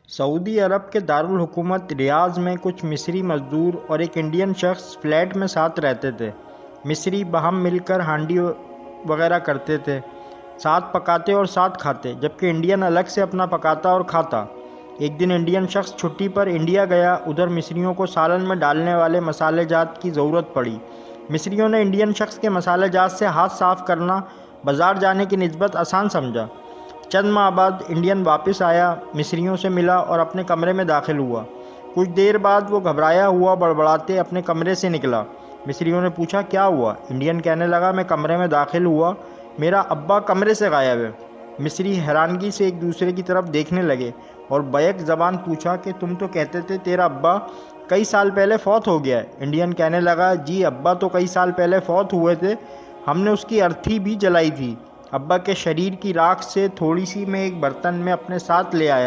Saudi अरब के दारुल हुकूमत रियाज़ में कुछ मिस्री मज़दूर और एक इंडियन शख्स फ्लैट में साथ रहते थे। मिस्री बाहम मिलकर हांडी वगैरह करते थे, साथ पकाते और साथ खाते, जबकि इंडियन अलग से अपना पकाता और खाता। एक दिन इंडियन शख्स छुट्टी पर इंडिया गया। उधर मिस्रियों को सालन में डालने वाले मसाले जात की ज़रूरत पड़ी। मिस्रियों ने इंडियन शख्स के मसाले जात से हाथ साफ़ करना बाज़ार जाने की निस्बत आसान समझा। चंद माह बाद इंडियन वापस आया, मिस्रियों से मिला और अपने कमरे में दाखिल हुआ। कुछ देर बाद वो घबराया हुआ बड़बड़ाते अपने कमरे से निकला। मिस्रियों ने पूछा, क्या हुआ? इंडियन कहने लगा, मैं कमरे में दाखिल हुआ, मेरा अब्बा कमरे से गायब है। मिस्री हैरानगी से एक दूसरे की तरफ देखने लगे और बैक ज़बान पूछा कि तुम तो कहते थे तेरा अब्बा कई साल पहले फ़ौत हो गया है। इंडियन कहने लगा, जी अब्बा तो कई साल पहले फ़ौत हुए थे, हमने उसकी अर्थी भी जलाई थी। अब्बा के शरीर की राख से थोड़ी सी मैं एक बर्तन में अपने साथ ले आया।